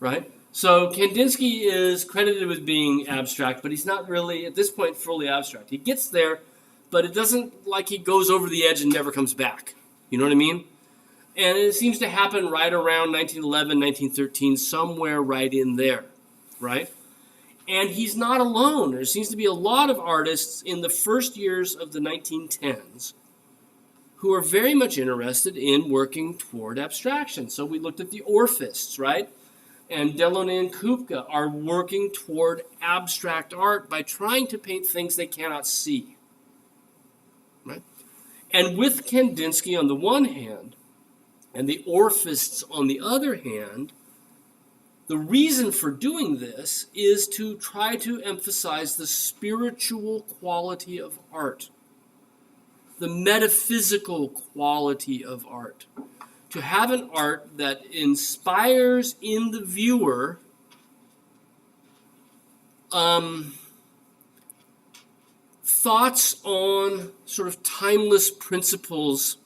right? So Kandinsky is credited with being abstract, but he's not really, at this point, fully abstract. He gets there, but it doesn't like he goes over the edge and never comes back. You know what I mean? And it seems to happen right around 1911, 1913, somewhere right in there, right? And he's not alone. There seems to be a lot of artists in the first years of the 1910s who are very much interested in working toward abstraction. So we looked at the Orphists, right? And Delaunay and Kupka are working toward abstract art by trying to paint things they cannot see, right? And with Kandinsky on the one hand, and the Orphists on the other hand, the reason for doing this is to try to emphasize the spiritual quality of art, the metaphysical quality of art. To have an art that inspires in the viewer thoughts on sort of timeless principles,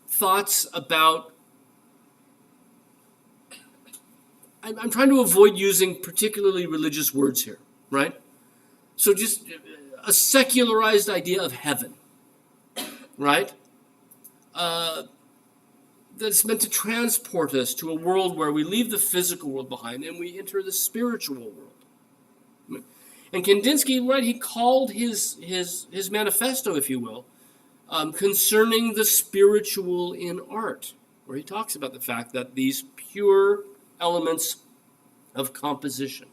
thoughts about, I'm trying to avoid using particularly religious words here, right? So just a secularized idea of heaven, right? That's meant to transport us to a world where we leave the physical world behind and we enter the spiritual world. And Kandinsky, right, he called his manifesto, if you will, concerning the spiritual in art, where he talks about the fact that these pure elements of composition,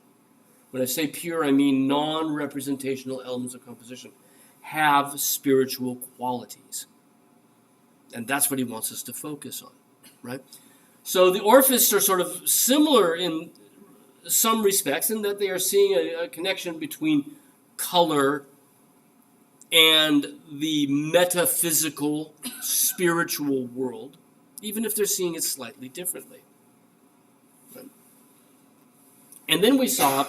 when I say pure, I mean non-representational elements of composition, have spiritual qualities. And that's what he wants us to focus on, right? So the Orphists are sort of similar in some respects in that they are seeing a connection between color and the metaphysical, spiritual world, even if they're seeing it slightly differently. Right? And then we saw,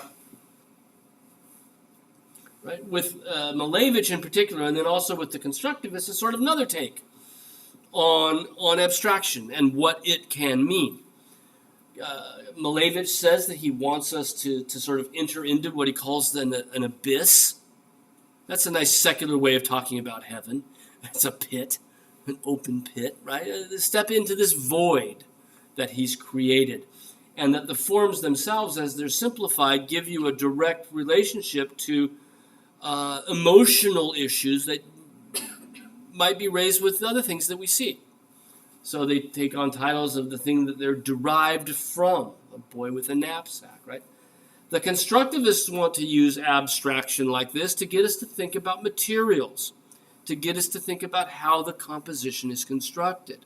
right, with Malevich in particular, and then also with the constructivists, a sort of another take on abstraction and what it can mean. Malevich says that he wants us to sort of enter into what he calls an abyss. That's a nice secular way of talking about heaven. It's a pit, an open pit, right? Step into this void that he's created. And that the forms themselves, as they're simplified, give you a direct relationship to emotional issues that might be raised with other things that we see. So they take on titles of the thing that they're derived from, a boy with a knapsack, right? The constructivists want to use abstraction like this to get us to think about materials, to get us to think about how the composition is constructed.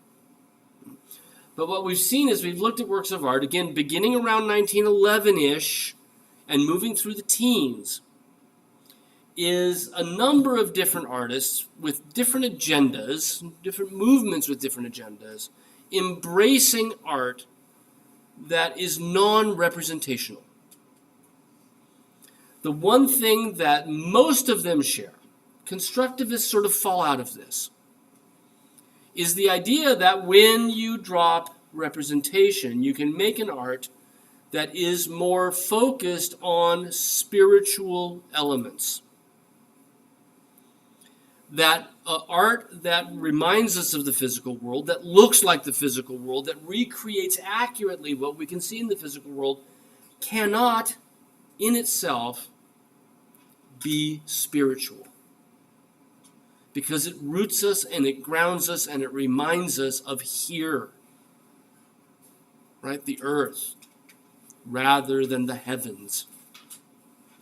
But what we've seen is we've looked at works of art, again, beginning around 1911-ish and moving through the teens, is a number of different artists with different agendas, different movements with different agendas, embracing art that is non-representational. The one thing that most of them share, constructivists sort of fall out of this, is the idea that when you drop representation, you can make an art that is more focused on spiritual elements. That art that reminds us of the physical world, that looks like the physical world, that recreates accurately what we can see in the physical world, cannot in itself be spiritual. Because it roots us and it grounds us and it reminds us of here, right? The earth, rather than the heavens,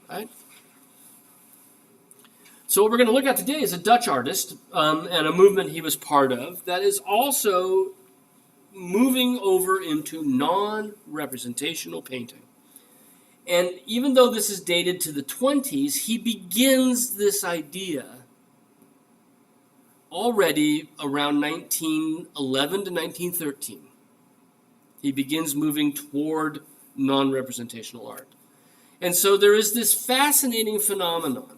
right? So what we're going to look at today is a Dutch artist and a movement he was part of that is also moving over into non-representational painting. And even though this is dated to the 20s, he begins this idea already around 1911 to 1913. He begins moving toward non-representational art. And so there is this fascinating phenomenon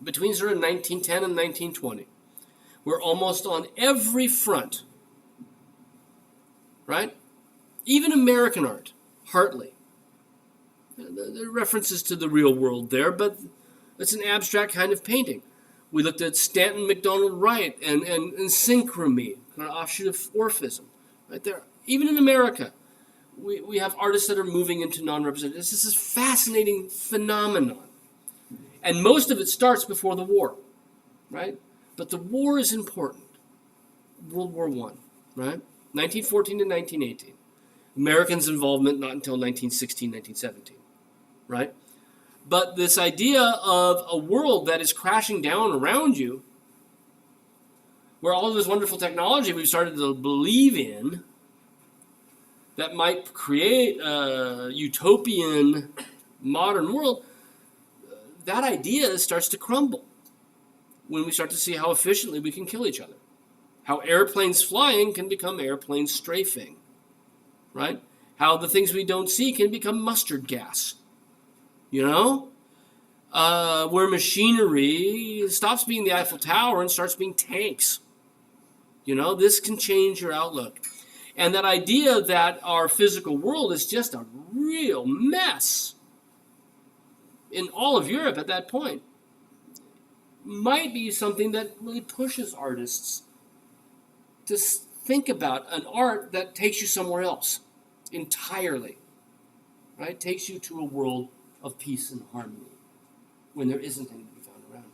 between sort of 1910 and 1920, where almost on every front, right, Even American art, Hartley. There are references to the real world there, but it's an abstract kind of painting. We looked at Stanton McDonald Wright and synchrony, an offshoot of Orphism. Right there. Even in America, we have artists that are moving into non-representation. This is a fascinating phenomenon. And most of it starts before the war, right? But the war is important. World War I, right? 1914 to 1918. Americans' involvement not until 1916, 1917, right? But this idea of a world that is crashing down around you, where all of this wonderful technology we've started to believe in that might create a utopian modern world, that idea starts to crumble when we start to see how efficiently we can kill each other. How airplanes flying can become airplanes strafing, right? How the things we don't see can become mustard gas, you know? Where machinery stops being the Eiffel Tower and starts being tanks. You know, this can change your outlook. And that idea that our physical world is just a real mess in all of Europe at that point might be something that really pushes artists to think about an art that takes you somewhere else entirely, right? Takes you to a world of peace and harmony when there isn't any to be found around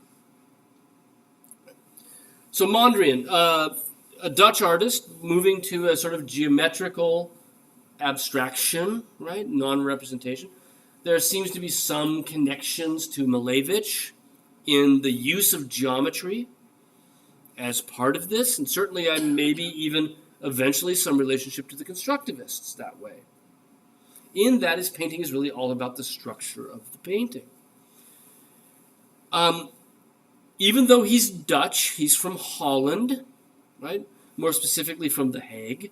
it. So Mondrian, a Dutch artist moving to a sort of geometrical abstraction, right? Non-representation. There seems to be some connections to Malevich in the use of geometry as part of this, and certainly maybe even eventually some relationship to the constructivists that way. In that, his painting is really all about the structure of the painting. Even though he's Dutch, he's from Holland, right? More specifically from The Hague.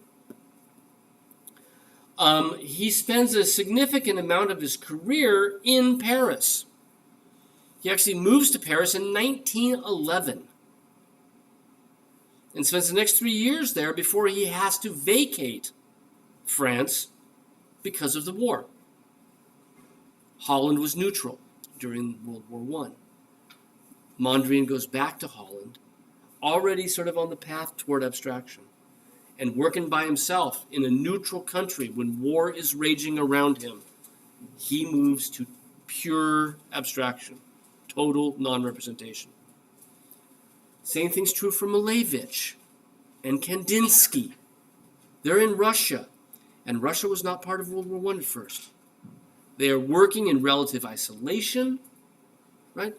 He spends a significant amount of his career in Paris. He actually moves to Paris in 1911 and spends the next 3 years there before he has to vacate France because of the war. Holland was neutral during World War I. Mondrian goes back to Holland, already sort of on the path toward abstraction, and working by himself in a neutral country when war is raging around him. He moves to pure abstraction, total non-representation. Same thing's true for Malevich and Kandinsky. They're in Russia, and Russia was not part of World War I at first. They are working in relative isolation, right?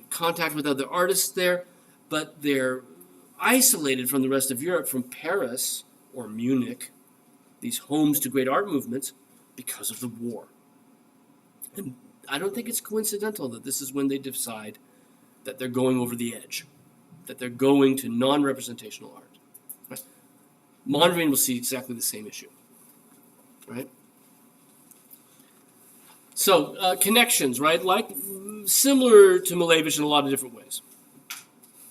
Contact with other artists there, but they're isolated from the rest of Europe, from Paris or Munich, these homes to great art movements, because of the war. And I don't think it's coincidental that this is when they decide that they're going over the edge, that they're going to non-representational art. Right? Mondrian will see exactly the same issue. Right? So, connections, right? Like, similar to Malevich in a lot of different ways.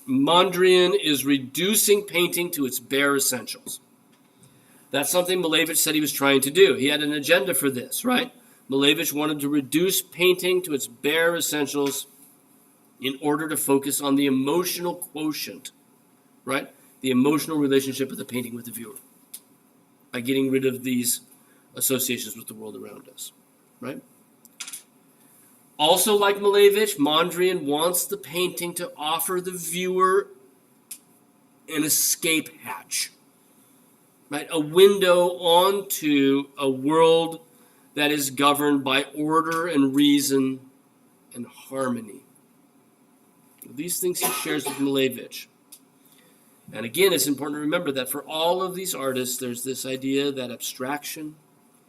Mondrian is reducing painting to its bare essentials. That's something Malevich said he was trying to do. He had an agenda for this, right? Malevich wanted to reduce painting to its bare essentials in order to focus on the emotional quotient, right? The emotional relationship of the painting with the viewer, by getting rid of these associations with the world around us, right? Also, like Malevich, Mondrian wants the painting to offer the viewer an escape hatch, right? A window onto a world that is governed by order and reason and harmony. These things he shares with Malevich. And again, it's important to remember that for all of these artists, there's this idea that abstraction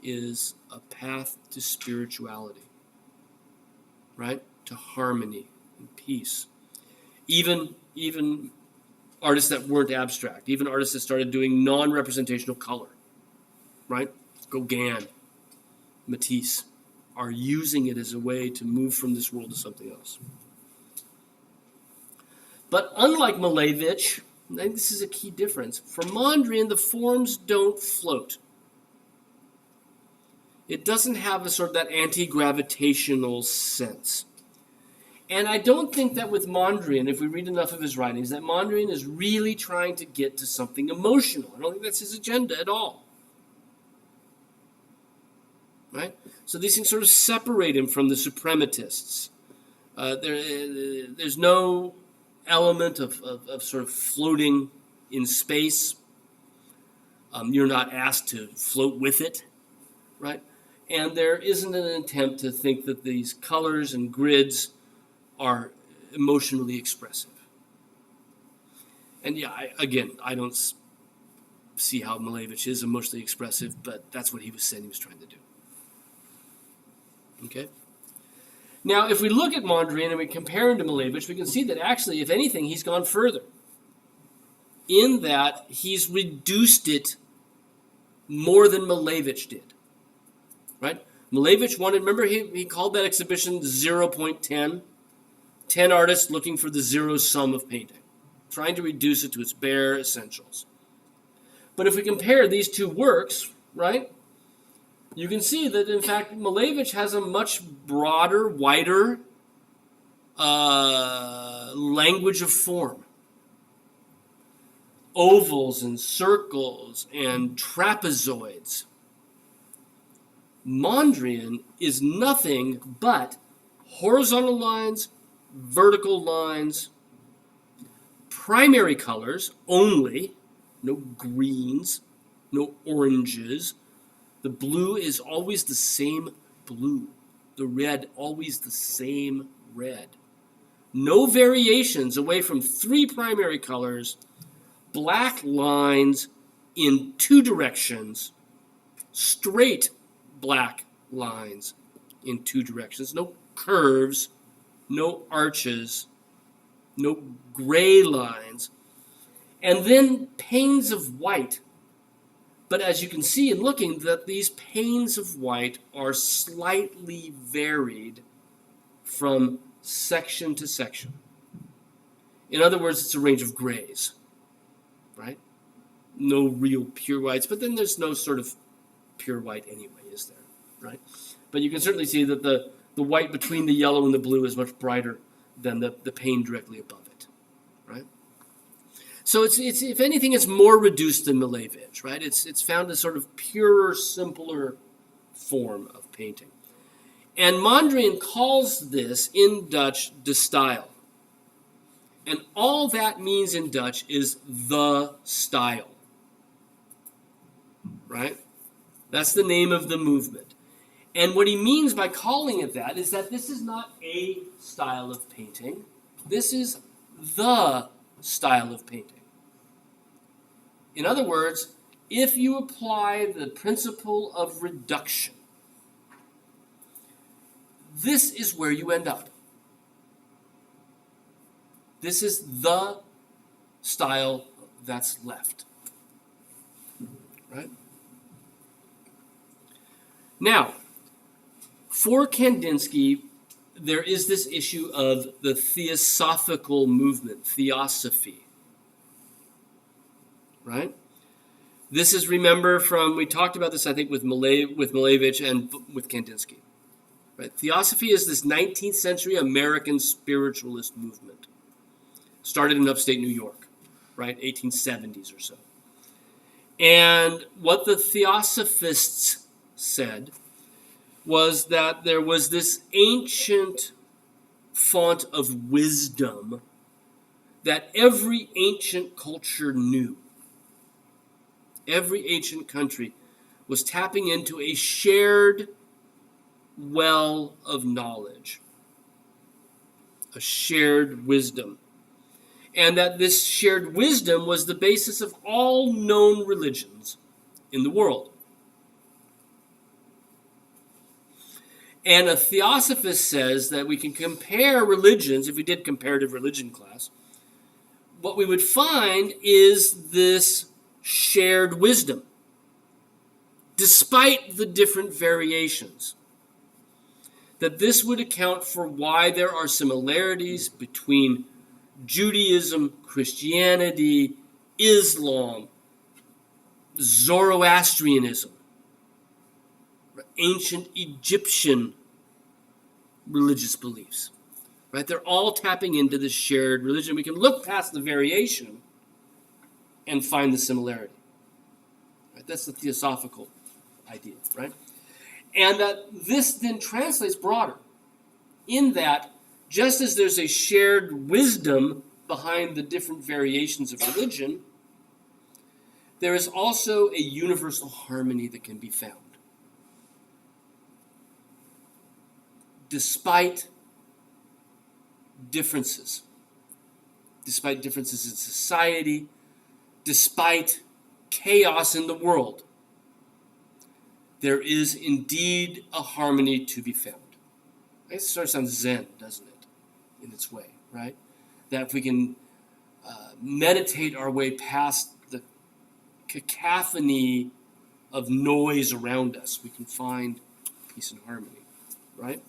is a path to spirituality, right? To harmony and peace. Even artists that weren't abstract, even artists that started doing non-representational color, right? Gauguin, Matisse, are using it as a way to move from this world to something else. But unlike Malevich, I think this is a key difference. For Mondrian, the forms don't float. It doesn't have a sort of that anti-gravitational sense. And I don't think that with Mondrian, if we read enough of his writings, that Mondrian is really trying to get to something emotional. I don't think that's his agenda at all. Right? So these things sort of separate him from the suprematists. There's no element of sort of floating in space. You're not asked to float with it, right? And there isn't an attempt to think that these colors and grids are emotionally expressive. And yeah, I don't see how Malevich is emotionally expressive, but that's what he was saying he was trying to do. Okay? Now, if we look at Mondrian and we compare him to Malevich, we can see that actually, if anything, he's gone further. In that he's reduced it more than Malevich did. Right? Malevich wanted, remember he called that exhibition 0.10? 10 artists looking for the zero sum of painting, trying to reduce it to its bare essentials. But if we compare these two works, right, you can see that, in fact, Malevich has a much broader, wider language of form. Ovals and circles and trapezoids. Mondrian is nothing but horizontal lines, vertical lines, primary colors only, no greens, no oranges. The blue is always the same blue. The red, always the same red. No variations away from three primary colors, black lines in two directions, straight black lines in two directions, no curves, no arches, no gray lines, and then panes of white. But as you can see in looking, that these panes of white are slightly varied from section to section. In other words, it's a range of grays, right? No real pure whites, but then there's no sort of pure white anyway, is there, right? But you can certainly see that the white between the yellow and the blue is much brighter than the pane directly above it, right? So it's if anything, it's more reduced than Malevich, right? It's found a sort of purer, simpler form of painting. And Mondrian calls this, in Dutch, de stijl. And all that means in Dutch is the style, right? That's the name of the movement. And what he means by calling it that is that this is not a style of painting. This is the style of painting. In other words, if you apply the principle of reduction, this is where you end up. This is the style that's left. Right? Now, for Kandinsky, there is this issue of the theosophical movement, theosophy. Right? This is, remember, from, we talked about this, I think, with Malevich and with Kandinsky. Right? Theosophy is this 19th century American spiritualist movement. Started in upstate New York, right? 1870s or so. And what the theosophists said was that there was this ancient font of wisdom that every ancient culture knew. Every ancient country was tapping into a shared well of knowledge, a shared wisdom. And that this shared wisdom was the basis of all known religions in the world. And a theosophist says that we can compare religions, if we did comparative religion class, what we would find is this shared wisdom, despite the different variations. That this would account for why there are similarities between Judaism, Christianity, Islam, Zoroastrianism, ancient Egyptian religious beliefs. Right? They're all tapping into this shared religion. We can look past the variation and find the similarity. Right? That's the theosophical idea, right? And this then translates broader in that just as there's a shared wisdom behind the different variations of religion, there is also a universal harmony that can be found. Despite differences in society, despite chaos in the world, there is indeed a harmony to be found. It sort of sounds Zen, doesn't it, in its way, right? That if we can meditate our way past the cacophony of noise around us, we can find peace and harmony, right?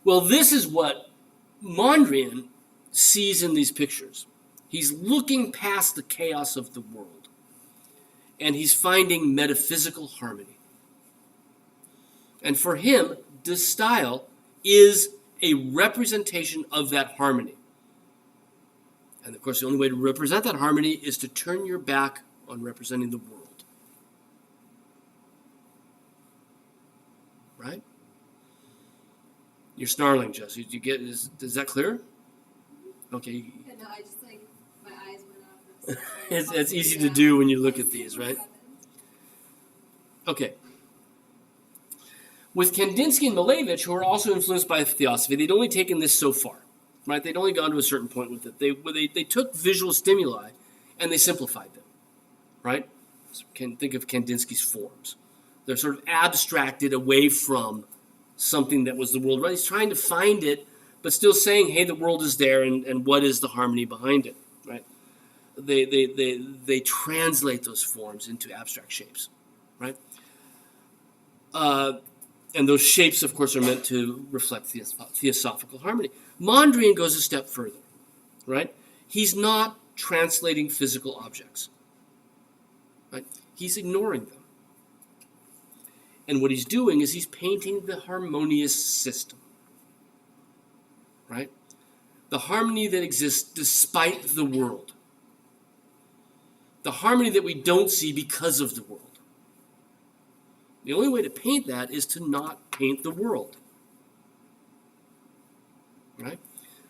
Well, this is what Mondrian sees in these pictures. He's looking past the chaos of the world, and he's finding metaphysical harmony. And for him, this style is a representation of that harmony. And of course, the only way to represent that harmony is to turn your back on representing the world. Right? You're snarling, Jess. You get is that clear? Okay. Yeah, no, I just my eyes went off. It's easy to do when you look at these, right? Okay. With Kandinsky and Malevich, who are also influenced by theosophy, they'd only taken this so far, right? They'd only gone to a certain point with it. They took visual stimuli and they simplified them, right? So think of Kandinsky's forms. They're sort of abstracted away from something that was the world, right? He's trying to find it, but still saying, hey, the world is there, and what is the harmony behind it, right? They translate those forms into abstract shapes, right? And those shapes, of course, are meant to reflect theosophical harmony. Mondrian goes a step further, right? He's not translating physical objects, right? He's ignoring them. And what he's doing is he's painting the harmonious system, right? The harmony that exists despite the world. The harmony that we don't see because of the world. The only way to paint that is to not paint the world, right?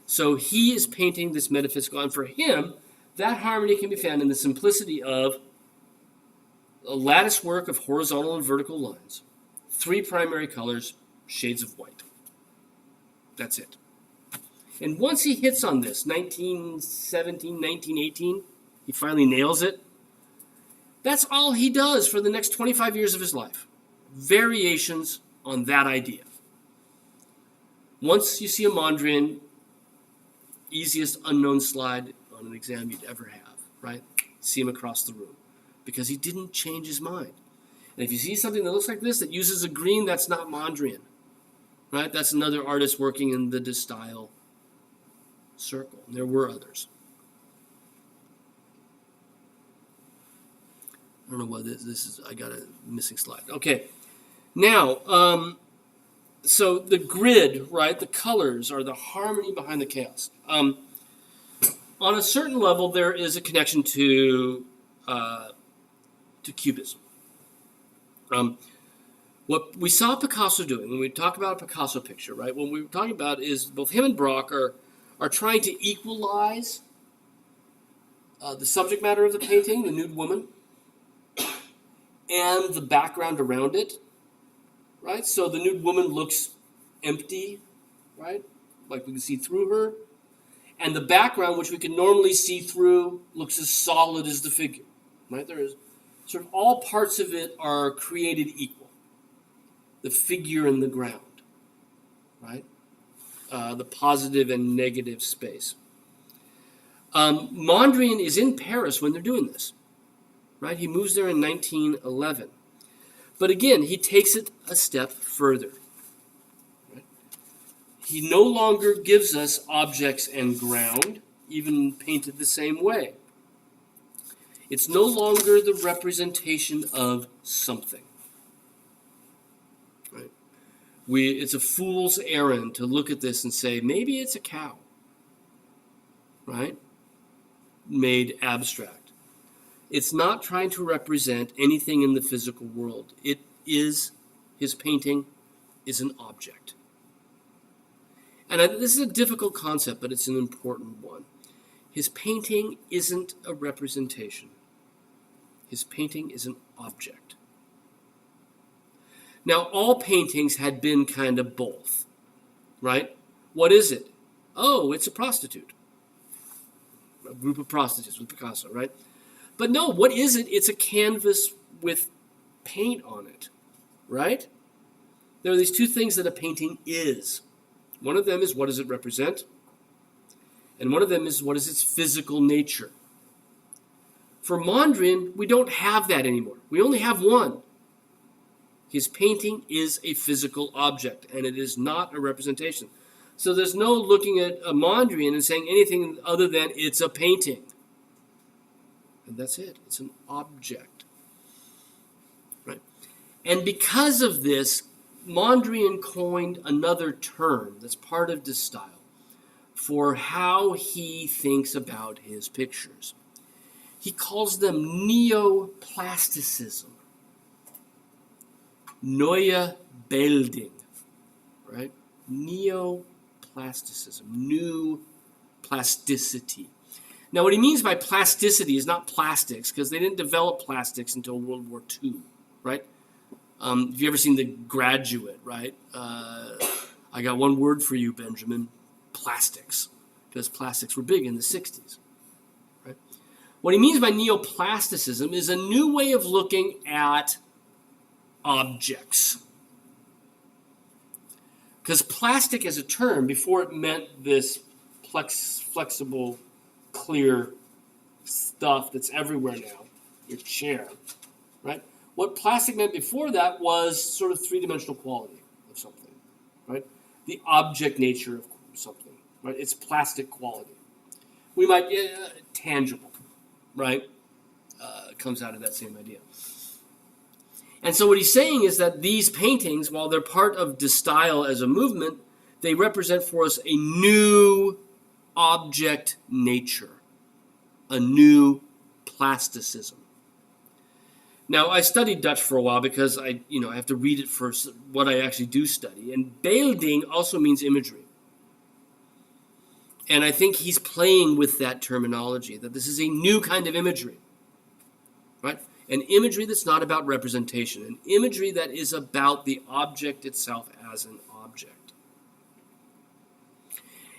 So he is painting this metaphysical, and for him, that harmony can be found in the simplicity of a lattice work of horizontal and vertical lines, 3 primary colors, shades of white. That's it. And once he hits on this, 1917, 1918, he finally nails it. That's all he does for the next 25 years of his life. Variations on that idea. Once you see a Mondrian, easiest unknown slide on an exam you'd ever have, right? See him across the room. Because he didn't change his mind. And if you see something that looks like this that uses a green, that's not Mondrian, right? That's another artist working in the De Stijl circle. There were others. I don't know what this is. I got a missing slide. Okay. Now, so the grid, right, the colors are the harmony behind the chaos. On a certain level, there is a connection to Cubism. What we saw Picasso doing, when we talk about a Picasso picture, right, what we were talking about is both him and Braque are trying to equalize the subject matter of the painting, the nude woman, and the background around it, right? So the nude woman looks empty, right? Like we can see through her. And the background, which we can normally see through, looks as solid as the figure, right? There is sort of all parts of it are created equal. The figure and the ground, right? The positive and negative space. Mondrian is in Paris when they're doing this, right? He moves there in 1911. But again, he takes it a step further. Right? He no longer gives us objects and ground, even painted the same way. It's no longer the representation of something. It's a fool's errand to look at this and say, maybe it's a cow, right? Made abstract. It's not trying to represent anything in the physical world. His painting is an object. And this is a difficult concept, but it's an important one. His painting isn't a representation. His painting is an object. Now, all paintings had been kind of both, right? What is it? Oh, it's a prostitute. A group of prostitutes with Picasso, right? But no, what is it? It's a canvas with paint on it, right? There are these two things that a painting is. One of them is, what does it represent? And one of them is, what is its physical nature? For Mondrian, we don't have that anymore. We only have one. His painting is a physical object, and it is not a representation. So there's no looking at a Mondrian and saying anything other than it's a painting. And that's it. It's an object. Right? And because of this, Mondrian coined another term that's part of this style for how he thinks about his pictures. He calls them neoplasticism. Neue Bildung, right? Neoplasticism, new plasticity. Now, what he means by plasticity is not plastics, because they didn't develop plastics until World War II, right? Have you ever seen The Graduate, right? I got one word for you, Benjamin, plastics, because plastics were big in the 60s, right? What he means by neoplasticism is a new way of looking at objects. Because plastic as a term, before it meant this flexible, clear stuff that's everywhere now, your chair, right? What plastic meant before that was sort of three-dimensional quality of something, right? The object nature of something, right? It's plastic quality. We might, tangible, right? Comes out of that same idea. And so what he's saying is that these paintings, while they're part of De Stijl as a movement, they represent for us a new object nature, a new plasticism. Now, I studied Dutch for a while because I have to read it for what I actually do study. And beelding also means imagery. And I think he's playing with that terminology, that this is a new kind of imagery, right? An imagery that's not about representation, an imagery that is about the object itself as an object.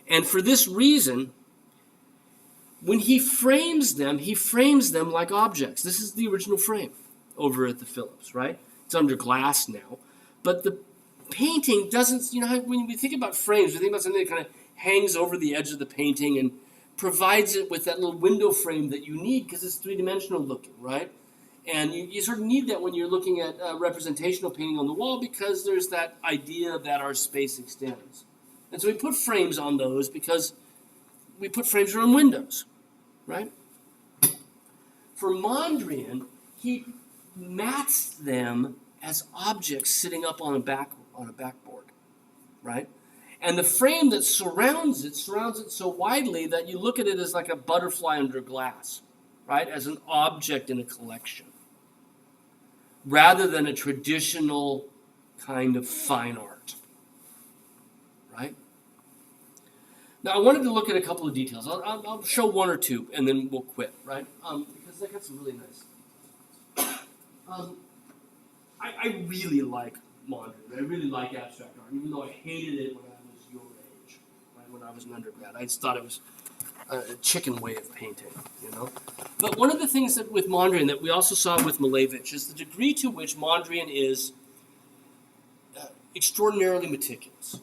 And for this reason, when he frames them like objects. This is the original frame over at the Phillips, right? It's under glass now. But the painting doesn't, when we think about frames, we think about something that kind of hangs over the edge of the painting and provides it with that little window frame that you need because it's three-dimensional looking, right? And you sort of need that when you're looking at representational painting on the wall because there's that idea that our space extends. And so we put frames on those because we put frames around windows, right? For Mondrian, he mats them as objects sitting up on a backboard, right? And the frame that surrounds it so widely that you look at it as like a butterfly under glass, right? As an object in a collection, rather than a traditional kind of fine art, right? Now, I wanted to look at a couple of details. I'll show one or two, and then we'll quit, right? Because I got some really nice. I really like Mondrian. I really like abstract art, even though I hated it when I was your age, right? When I was an undergrad. I just thought it was a chicken way of painting, But one of the things that with Mondrian that we also saw with Malevich is the degree to which Mondrian is extraordinarily meticulous.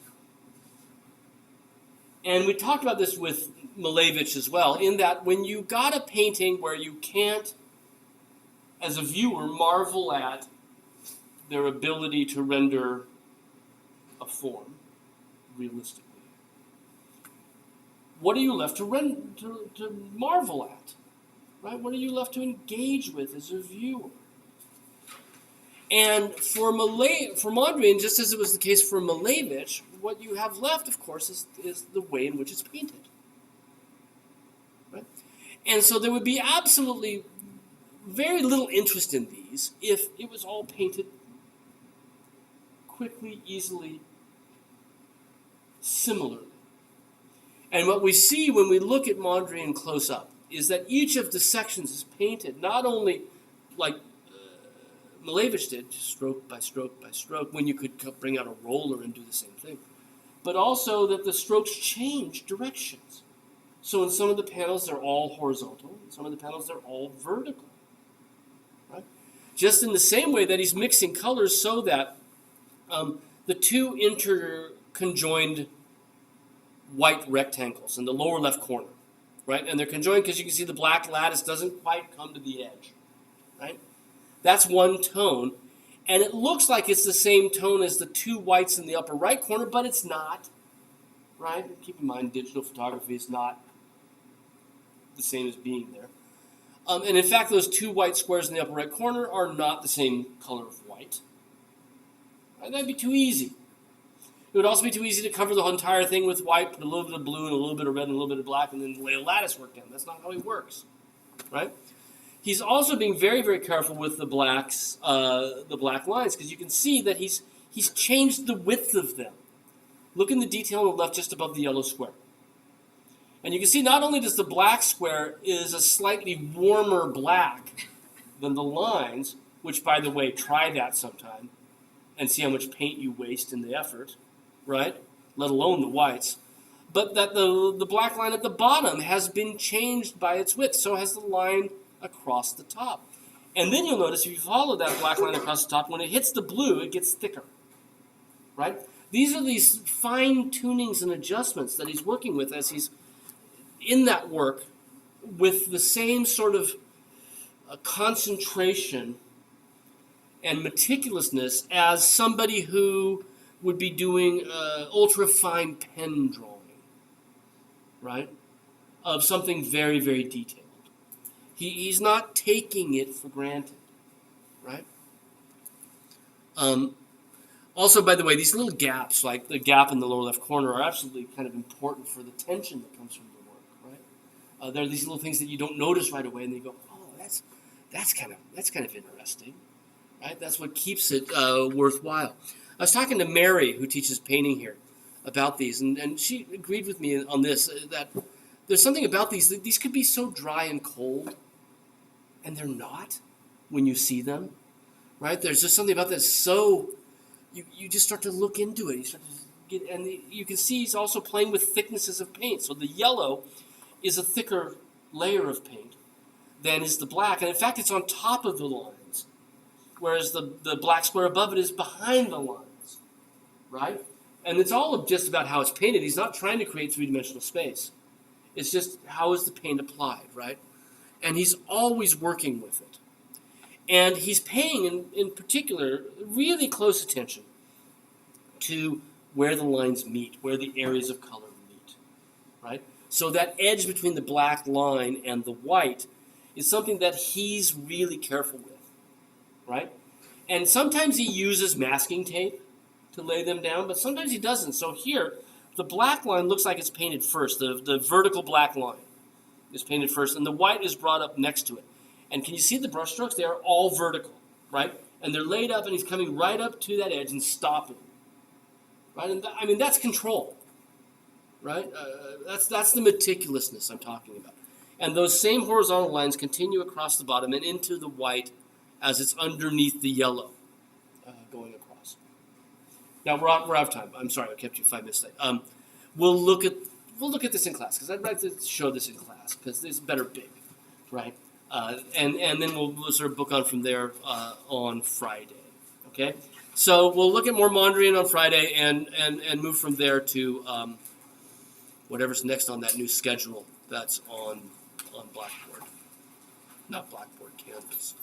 And we talked about this with Malevich as well, in that when you got a painting where you can't, as a viewer, marvel at their ability to render a form realistically, what are you left to marvel at? Right? What are you left to engage with as a viewer? And for Mondrian, just as it was the case for Malevich, what you have left, of course, is the way in which it's painted. Right? And so there would be absolutely very little interest in these if it was all painted quickly, easily, similarly. And what we see when we look at Mondrian close up is that each of the sections is painted not only like Malevich did, stroke by stroke by stroke, when you could bring out a roller and do the same thing, but also that the strokes change directions. So in some of the panels, they're all horizontal. In some of the panels, they're all vertical. Right? Just in the same way that he's mixing colors so that the two interconjoined white rectangles in the lower left corner, right? And they're conjoined because you can see the black lattice doesn't quite come to the edge, right? That's one tone, and it looks like it's the same tone as the two whites in the upper right corner, but it's not, right? Keep in mind, digital photography is not the same as being there. And in fact, those two white squares in the upper right corner are not the same color of white. Right? That'd be too easy. It would also be too easy to cover the entire thing with white, put a little bit of blue and a little bit of red and a little bit of black, and then lay a lattice work down. That's not how he works, right? He's also being very, very careful with the black lines, because you can see that he's changed the width of them. Look in the detail on the left just above the yellow square. And you can see not only does the black square is a slightly warmer black than the lines, which, by the way, try that sometime and see how much paint you waste in the effort, right? Let alone the whites. But that the black line at the bottom has been changed by its width, so has the line across the top. And then you'll notice if you follow that black line across the top, when it hits the blue, it gets thicker, right? These are these fine tunings and adjustments that he's working with as he's in that work with the same sort of concentration and meticulousness as somebody who would be doing ultra-fine pen drawing, right? Of something very, very detailed. He's not taking it for granted, right? Also, by the way, these little gaps, like the gap in the lower left corner, are absolutely kind of important for the tension that comes from the work, right? There are these little things that you don't notice right away, and you go, "Oh, that's kind of interesting," right? That's what keeps it worthwhile. I was talking to Mary, who teaches painting here, about these, and she agreed with me on this, that there's something about these. These could be so dry and cold, and they're not when you see them, right? There's just something about this so... You just start to look into it. You start to get, and you can see he's also playing with thicknesses of paint. So the yellow is a thicker layer of paint than is the black. And in fact, it's on top of the lines, whereas the black square above it is behind the lines, right? And it's all just about how it's painted. He's not trying to create three-dimensional space. It's just how is the paint applied, right? And he's always working with it. And he's paying, in particular, really close attention to where the lines meet, where the areas of color meet, right? So that edge between the black line and the white is something that he's really careful with, right? And sometimes he uses masking tape to lay them down, but sometimes he doesn't. So here, the black line looks like it's painted first. The vertical black line is painted first, and the white is brought up next to it. And can you see the brush strokes? They are all vertical, right? And they're laid up, and he's coming right up to that edge and stopping, right? And that's control, right? That's the meticulousness I'm talking about. And those same horizontal lines continue across the bottom and into the white as it's underneath the yellow going across. Now we're out of time. I'm sorry, I kept you 5 minutes late. We'll look at this in class because I'd like to show this in class because it's better big, right? And then we'll sort of book on from there on Friday. Okay, so we'll look at more Mondrian on Friday and move from there to whatever's next on that new schedule that's on Blackboard, not Blackboard, Canvas.